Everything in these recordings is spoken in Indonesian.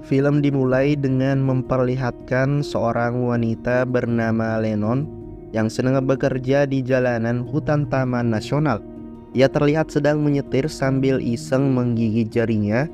Film dimulai dengan memperlihatkan seorang wanita bernama Lennon yang sedang bekerja di jalanan hutan taman nasional. Ia terlihat sedang menyetir sambil iseng menggigit jarinya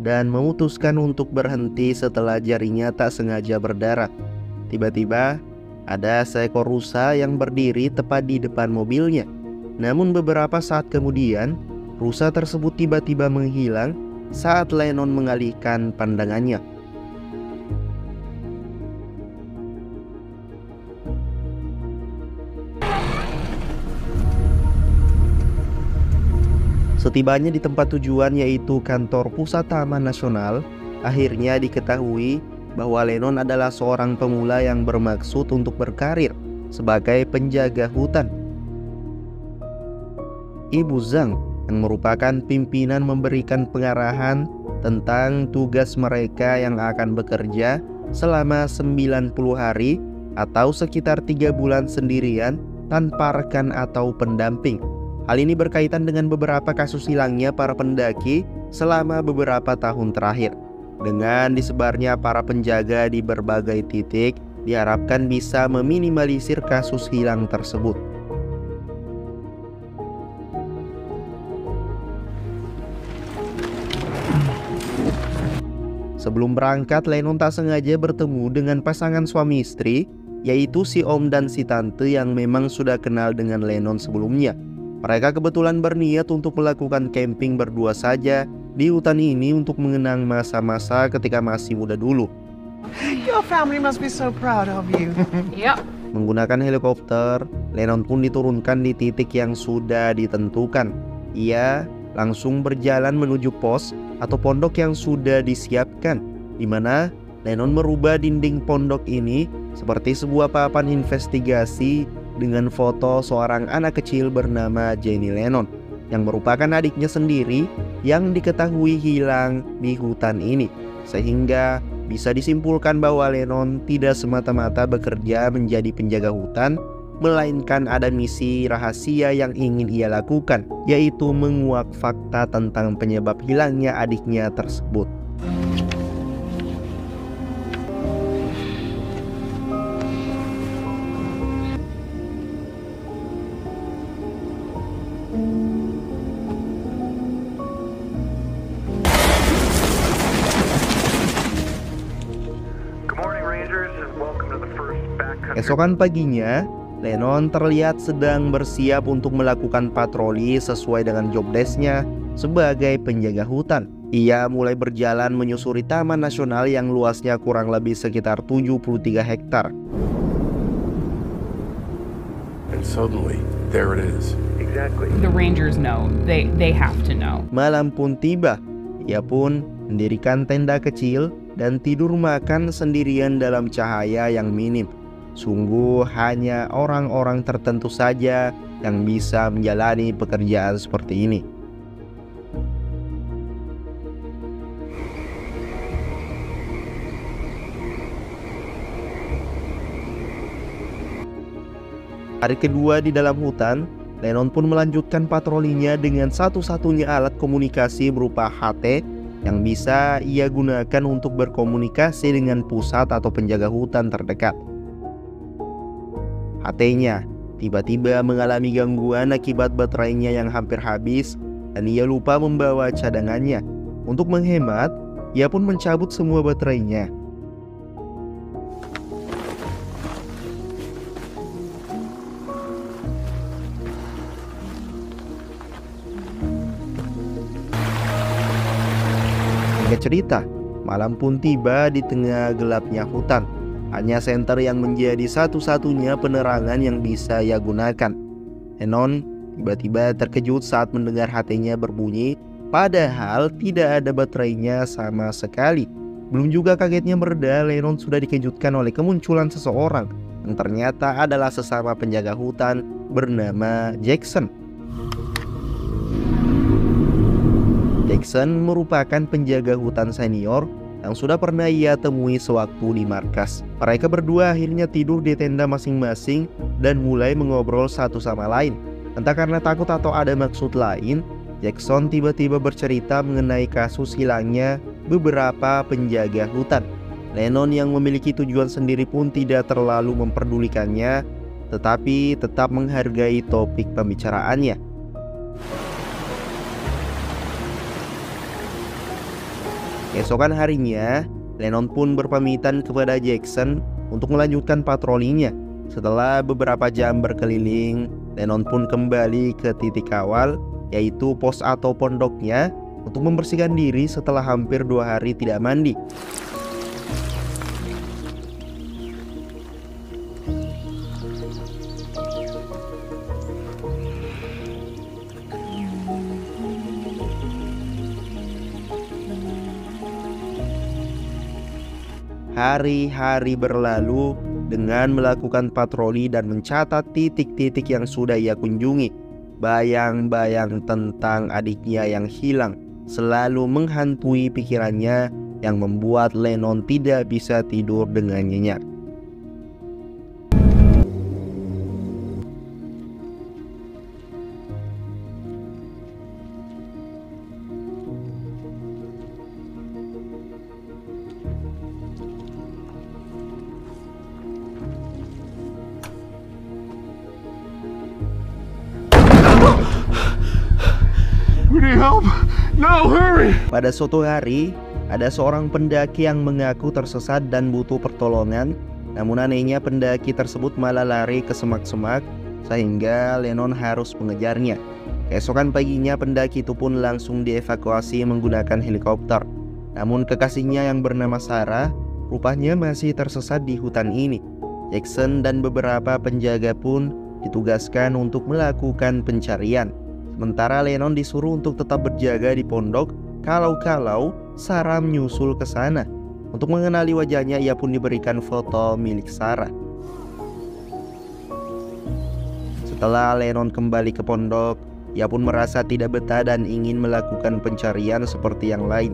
dan memutuskan untuk berhenti setelah jarinya tak sengaja berdarah. Tiba-tiba ada seekor rusa yang berdiri tepat di depan mobilnya. Namun beberapa saat kemudian, rusa tersebut tiba-tiba menghilang saat Lennon mengalihkan pandangannya. Setibanya di tempat tujuan, yaitu kantor pusat Taman Nasional, akhirnya diketahui bahwa Lennon adalah seorang pemula yang bermaksud untuk berkarir sebagai penjaga hutan. Ibu Zhang yang merupakan pimpinan memberikan pengarahan tentang tugas mereka yang akan bekerja selama 90 hari atau sekitar 3 bulan sendirian tanpa rekan atau pendamping. Hal ini berkaitan dengan beberapa kasus hilangnya para pendaki selama beberapa tahun terakhir. Dengan disebarnya para penjaga di berbagai titik, diharapkan bisa meminimalisir kasus hilang tersebut. Sebelum berangkat, Lennon tak sengaja bertemu dengan pasangan suami istri, yaitu si om dan si tante yang memang sudah kenal dengan Lennon sebelumnya. Mereka kebetulan berniat untuk melakukan camping berdua saja di hutan ini untuk mengenang masa-masa ketika masih muda dulu. Your family must be so proud of you. Yep. Menggunakan helikopter, Lennon pun diturunkan di titik yang sudah ditentukan. Ia langsung berjalan menuju pos atau pondok yang sudah disiapkan, di mana Lennon merubah dinding pondok ini seperti sebuah papan investigasi dengan foto seorang anak kecil bernama Jenny Lennon yang merupakan adiknya sendiri yang diketahui hilang di hutan ini, sehingga bisa disimpulkan bahwa Lennon tidak semata-mata bekerja menjadi penjaga hutan, melainkan ada misi rahasia yang ingin ia lakukan, yaitu menguak fakta tentang penyebab hilangnya adiknya tersebut. Esokan paginya, Lennon terlihat sedang bersiap untuk melakukan patroli sesuai dengan job desk-nya sebagai penjaga hutan. Ia mulai berjalan menyusuri Taman Nasional yang luasnya kurang lebih sekitar 73 hektar. And suddenly, there it is. Exactly. The rangers know. They have to know. Malam pun tiba. Ia pun mendirikan tenda kecil dan tidur makan sendirian dalam cahaya yang minim. Sungguh hanya orang-orang tertentu saja yang bisa menjalani pekerjaan seperti ini. Hari kedua di dalam hutan, Lennon pun melanjutkan patrolinya dengan satu-satunya alat komunikasi berupa HT yang bisa ia gunakan untuk berkomunikasi dengan pusat atau penjaga hutan terdekat. HT-nya tiba-tiba mengalami gangguan akibat baterainya yang hampir habis dan ia lupa membawa cadangannya. Untuk menghemat, ia pun mencabut semua baterainya. Singkat cerita, malam pun tiba di tengah gelapnya hutan. Hanya senter yang menjadi satu-satunya penerangan yang bisa ia gunakan. Lennon tiba-tiba terkejut saat mendengar HT-nya berbunyi, padahal tidak ada baterainya sama sekali. Belum juga kagetnya mereda, Lennon sudah dikejutkan oleh kemunculan seseorang yang ternyata adalah sesama penjaga hutan bernama Jackson. Jackson merupakan penjaga hutan senior yang sudah pernah ia temui sewaktu di markas. Mereka berdua akhirnya tidur di tenda masing-masing dan mulai mengobrol satu sama lain. Entah karena takut atau ada maksud lain, Jackson tiba-tiba bercerita mengenai kasus hilangnya beberapa penjaga hutan. Lennon yang memiliki tujuan sendiri pun tidak terlalu memperdulikannya, tetapi tetap menghargai topik pembicaraannya. Keesokan harinya, Lennon pun berpamitan kepada Jackson untuk melanjutkan patrolinya. Setelah beberapa jam berkeliling, Lennon pun kembali ke titik awal, yaitu pos atau pondoknya, untuk membersihkan diri setelah hampir 2 hari tidak mandi. Hari-hari berlalu dengan melakukan patroli dan mencatat titik-titik yang sudah ia kunjungi. Bayang-bayang tentang adiknya yang hilang selalu menghantui pikirannya, yang membuat Lennon tidak bisa tidur dengan nyenyak. We need help! No, hurry! Pada suatu hari, ada seorang pendaki yang mengaku tersesat dan butuh pertolongan. Namun anehnya pendaki tersebut malah lari ke semak-semak, sehingga Lennon harus mengejarnya. Keesokan paginya pendaki itu pun langsung dievakuasi menggunakan helikopter. Namun kekasihnya yang bernama Sarah rupanya masih tersesat di hutan ini. Jackson dan beberapa penjaga pun ditugaskan untuk melakukan pencarian. Sementara Lennon disuruh untuk tetap berjaga di pondok kalau-kalau Sarah menyusul ke sana. Untuk mengenali wajahnya, ia pun diberikan foto milik Sarah. Setelah Lennon kembali ke pondok, ia pun merasa tidak betah dan ingin melakukan pencarian seperti yang lain.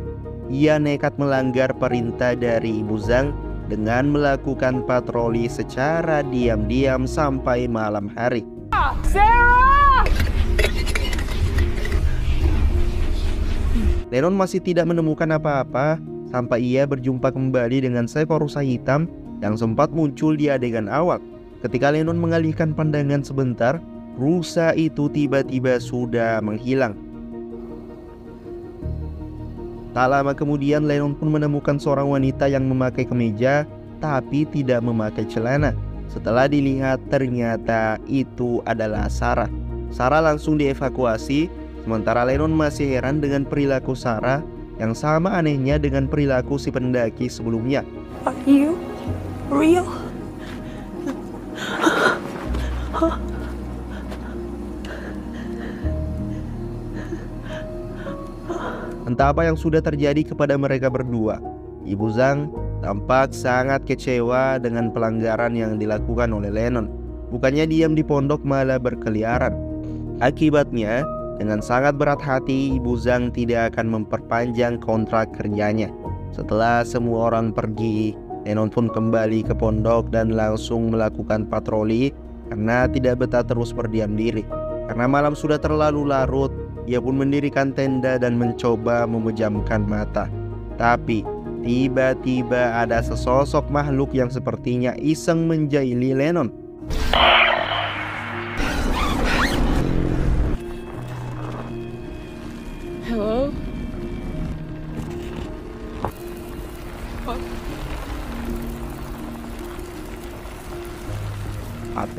Ia nekat melanggar perintah dari Ibu Zhang dengan melakukan patroli secara diam-diam sampai malam hari. Sarah! Lennon masih tidak menemukan apa-apa sampai ia berjumpa kembali dengan seekor rusa hitam yang sempat muncul di adegan awal. Ketika Lennon mengalihkan pandangan sebentar, rusa itu tiba-tiba sudah menghilang. Tak lama kemudian Lennon pun menemukan seorang wanita yang memakai kemeja tapi tidak memakai celana. Setelah dilihat, ternyata itu adalah Sarah. Sarah langsung dievakuasi, sementara Lennon masih heran dengan perilaku Sarah yang sama anehnya dengan perilaku si pendaki sebelumnya. Are you real? Entah apa yang sudah terjadi kepada mereka berdua. Ibu Zhang tampak sangat kecewa dengan pelanggaran yang dilakukan oleh Lennon. Bukannya diam di pondok, malah berkeliaran. Akibatnya, dengan sangat berat hati, Ibu Zhang tidak akan memperpanjang kontrak kerjanya. Setelah semua orang pergi, Lennon pun kembali ke pondok dan langsung melakukan patroli karena tidak betah terus berdiam diri. Karena malam sudah terlalu larut, ia pun mendirikan tenda dan mencoba memejamkan mata. Tapi tiba-tiba ada sesosok makhluk yang sepertinya iseng menjahili Lennon. Hello? AT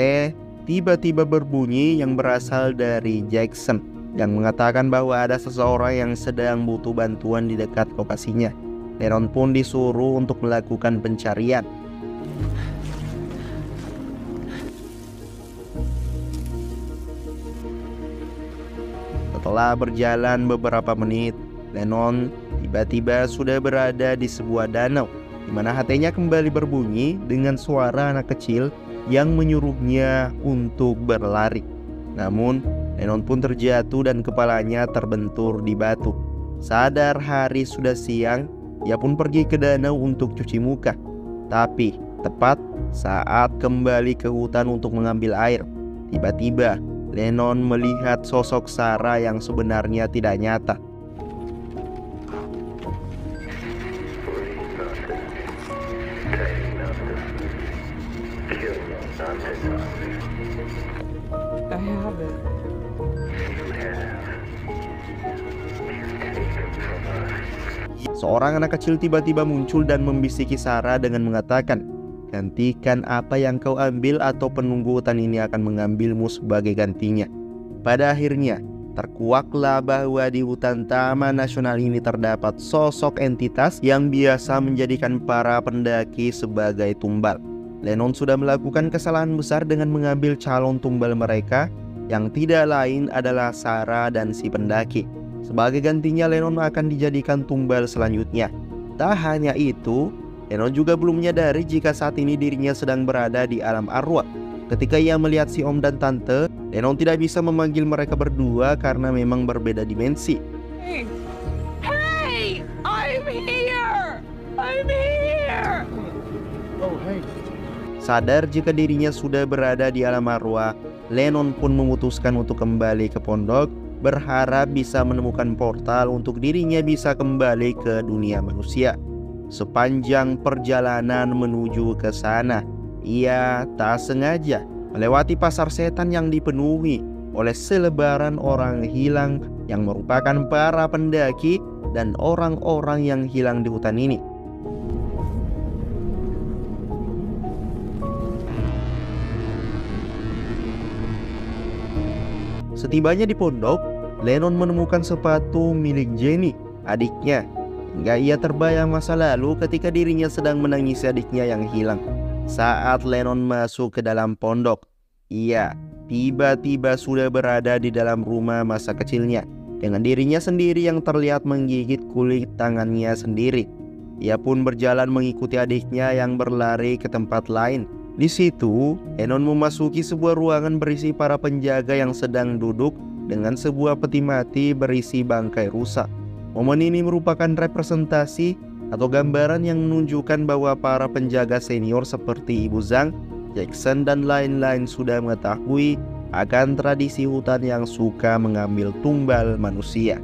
tiba-tiba berbunyi yang berasal dari Jackson yang mengatakan bahwa ada seseorang yang sedang butuh bantuan di dekat lokasinya. Lennon pun disuruh untuk melakukan pencarian. Setelah berjalan beberapa menit, Lennon tiba-tiba sudah berada di sebuah danau, di mana hatinya kembali berbunyi dengan suara anak kecil yang menyuruhnya untuk berlari. Namun, Lennon pun terjatuh dan kepalanya terbentur di batu. Sadar hari sudah siang, ia pun pergi ke danau untuk cuci muka. Tapi, tepat saat kembali ke hutan untuk mengambil air, tiba-tiba Lennon melihat sosok Sarah yang sebenarnya tidak nyata. I have it. Seorang anak kecil tiba-tiba muncul dan membisiki Sarah dengan mengatakan, "Gantikan apa yang kau ambil atau penunggu hutan ini akan mengambilmu sebagai gantinya." Pada akhirnya, terkuaklah bahwa di hutan Taman Nasional ini terdapat sosok entitas yang biasa menjadikan para pendaki sebagai tumbal. Lennon sudah melakukan kesalahan besar dengan mengambil calon tumbal mereka yang tidak lain adalah Sarah dan si pendaki. Sebagai gantinya, Lennon akan dijadikan tumbal selanjutnya. Tak hanya itu, Lennon juga belum menyadari jika saat ini dirinya sedang berada di alam arwah. Ketika ia melihat si om dan tante, Lennon tidak bisa memanggil mereka berdua karena memang berbeda dimensi. Hey! Hey! I'm here! I'm here! Oh, hey. Sadar jika dirinya sudah berada di alam arwah, Lennon pun memutuskan untuk kembali ke pondok, berharap bisa menemukan portal untuk dirinya bisa kembali ke dunia manusia. Sepanjang perjalanan menuju ke sana, ia tak sengaja melewati pasar setan yang dipenuhi oleh selebaran orang hilang yang merupakan para pendaki dan orang-orang yang hilang di hutan ini. Setibanya di pondok, Lennon menemukan sepatu milik Jenny, adiknya. Hingga ia terbayang masa lalu ketika dirinya sedang menangisi adiknya yang hilang. Saat Lennon masuk ke dalam pondok, ia tiba-tiba sudah berada di dalam rumah masa kecilnya, dengan dirinya sendiri yang terlihat menggigit kulit tangannya sendiri. Ia pun berjalan mengikuti adiknya yang berlari ke tempat lain. Di situ, Lennon memasuki sebuah ruangan berisi para penjaga yang sedang duduk dengan sebuah peti mati berisi bangkai rusa. Momen ini merupakan representasi atau gambaran yang menunjukkan bahwa para penjaga senior seperti Ibu Zhang, Jackson, dan lain-lain sudah mengetahui akan tradisi hutan yang suka mengambil tumbal manusia.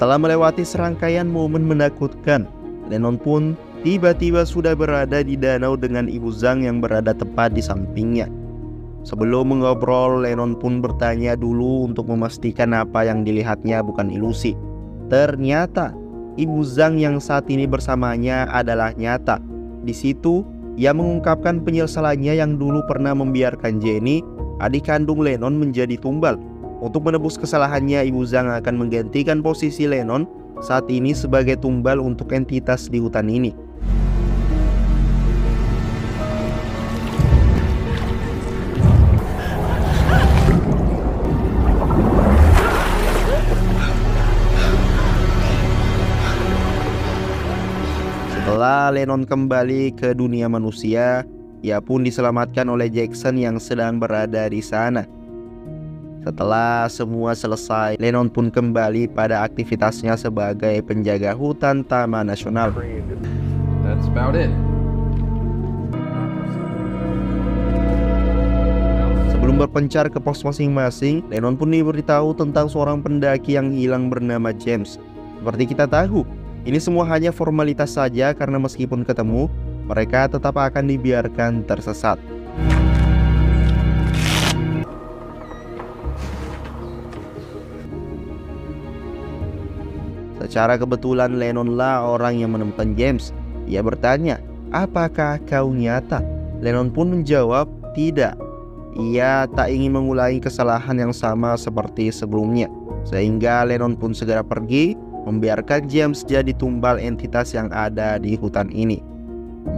Setelah melewati serangkaian momen menakutkan, Lennon pun tiba-tiba sudah berada di danau dengan Ibu Zhang yang berada tepat di sampingnya. Sebelum mengobrol, Lennon pun bertanya dulu untuk memastikan apa yang dilihatnya bukan ilusi. Ternyata Ibu Zhang yang saat ini bersamanya adalah nyata. Di situ, ia mengungkapkan penyesalannya yang dulu pernah membiarkan Jenny, adik kandung Lennon, menjadi tumbal. Untuk menebus kesalahannya, Ibu Zhang akan menggantikan posisi Lennon saat ini sebagai tumbal untuk entitas di hutan ini. Setelah Lennon kembali ke dunia manusia, ia pun diselamatkan oleh Jackson yang sedang berada di sana. Setelah semua selesai, Lennon pun kembali pada aktivitasnya sebagai penjaga hutan Taman Nasional. That's about it. Sebelum berpencar ke pos masing-masing, Lennon pun diberitahu tentang seorang pendaki yang hilang bernama James. Seperti kita tahu, ini semua hanya formalitas saja karena meskipun ketemu, mereka tetap akan dibiarkan tersesat. Secara kebetulan Lennon lah orang yang menemukan James. Ia bertanya, "Apakah kau nyata?" Lennon pun menjawab, "Tidak." Ia tak ingin mengulangi kesalahan yang sama seperti sebelumnya. Sehingga Lennon pun segera pergi, membiarkan James jadi tumbal entitas yang ada di hutan ini.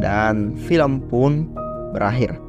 Dan film pun berakhir.